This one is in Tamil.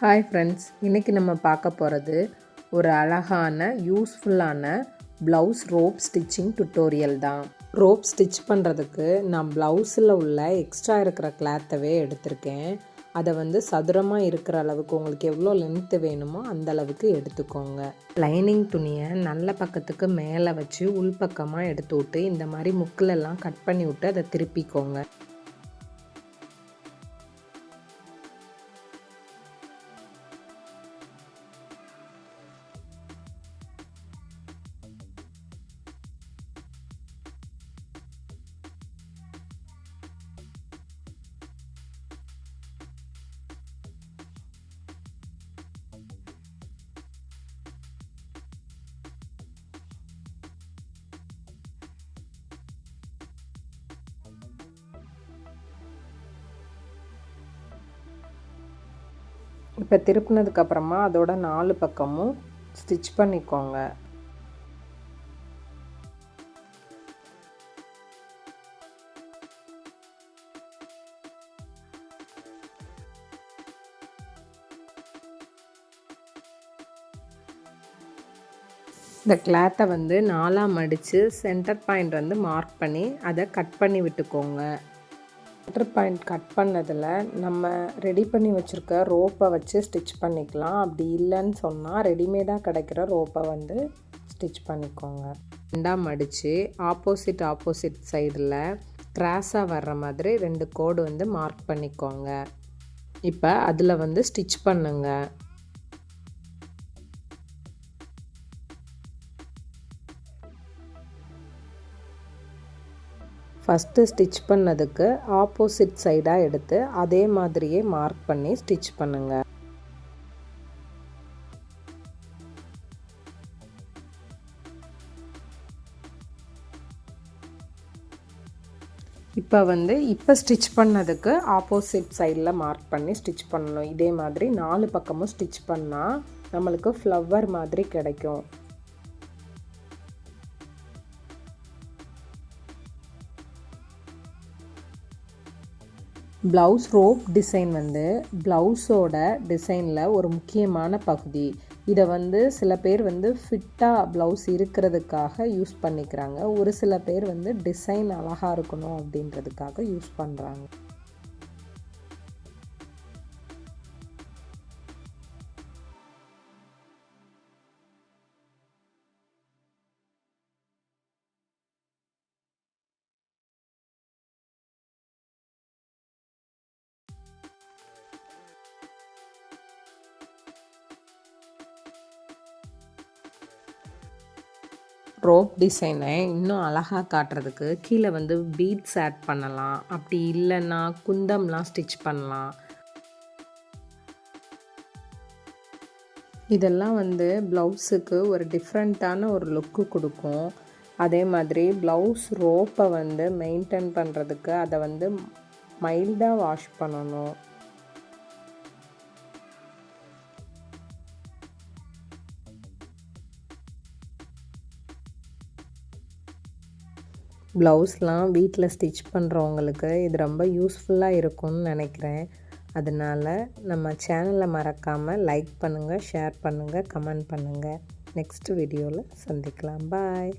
ஹாய் ஃப்ரெண்ட்ஸ், இன்றைக்கி நம்ம பார்க்க போகிறது ஒரு அழகான யூஸ்ஃபுல்லான ப்ளவுஸ் ரோப் ஸ்டிச்சிங் டுட்டோரியல் தான். ரோப் ஸ்டிச் பண்ணுறதுக்கு நான் ப்ளவுஸில் உள்ள எக்ஸ்ட்ரா இருக்கிற கிளாத்தவே எடுத்திருக்கேன். அதை சதுரமாக இருக்கிற அளவுக்கு உங்களுக்கு எவ்வளோ லென்த்து வேணுமோ அந்த அளவுக்கு எடுத்துக்கோங்க. லைனிங் துணியை நல்ல பக்கத்துக்கு மேலே வச்சு உள்பக்கமாக எடுத்து விட்டு இந்த மாதிரி முக்கிலெல்லாம் கட் பண்ணி விட்டு அதை திருப்பிக்கோங்க. இப்போ திருப்பினதுக்கப்புறமா அதோட 4 பக்கமும் ஸ்டிச் பண்ணிக்கோங்க. இந்த கிளாத்தை 4ஆக மடித்து சென்டர் பாயிண்ட் மார்க் பண்ணி அதை கட் பண்ணி விட்டுக்கோங்க. சென்டர் பாயிண்ட் கட் பண்ணதில் நம்ம ரெடி பண்ணி வச்சுருக்க ரோப்பை வச்சு ஸ்டிச் பண்ணிக்கலாம். அப்படி இல்லைன்னு சொன்னால் ரெடிமேடாக கிடைக்கிற ரோப்பை ஸ்டிச் பண்ணிக்கோங்க. 2ஆக மடித்து ஆப்போசிட் சைடில் கிராஸாக வர்ற மாதிரி 2 கோடு மார்க் பண்ணிக்கோங்க. இப்போ அதில் ஸ்டிச் பண்ணுங்க. ஃபஸ்ட்டு ஸ்டிச் பண்ணதுக்கு ஆப்போசிட் சைடாக எடுத்து அதே மாதிரியே மார்க் பண்ணி ஸ்டிச் பண்ணுங்கள். இப்போ ஸ்டிச் பண்ணதுக்கு ஆப்போசிட் சைடில் மார்க் பண்ணி ஸ்டிச் பண்ணணும். இதே மாதிரி 4 பக்கமும் ஸ்டிச் பண்ணால் நம்மளுக்கு ஃப்ளவர் மாதிரி கிடைக்கும். ப்ளவுஸ் ரோப் டிசைன் ப்ளவுஸோட டிசைனில் ஒரு முக்கியமான பகுதி. இதை சில பேர் ஃபிட்டாக ப்ளவுஸ் இருக்கிறதுக்காக யூஸ் பண்ணிக்கிறாங்க. ஒரு சில பேர் டிசைன் அழகாக இருக்கணும் அப்படின்றதுக்காக யூஸ் பண்ணுறாங்க. ரோப் டிசைனை இன்னும் அழகாக காட்டுறதுக்கு கீழே பீட்ஸ் ஆட் பண்ணலாம். அப்படி இல்லைன்னா குந்தம்லாம் ஸ்டிச் பண்ணலாம். இதெல்லாம் ப்ளவுஸுக்கு ஒரு டிஃப்ரெண்ட்டான ஒரு லுக்கு கொடுக்கும். அதே மாதிரி ப்ளவுஸ் ரோப்பை மெயின்டைன் பண்ணுறதுக்கு அதை மைல்டாக வாஷ் பண்ணணும். ப்ளவுஸ்லாம் வீட்டில் ஸ்டிச் பண்ணுறவங்களுக்கு இது ரொம்ப யூஸ்ஃபுல்லாக இருக்கும்னு நினைக்கிறேன். அதனால் நம்ம சேனலை மறக்காமல் லைக் பண்ணுங்கள், ஷேர் பண்ணுங்கள், கமெண்ட் பண்ணுங்கள். நெக்ஸ்ட் வீடியோவில் சந்திக்கலாம். பாய்.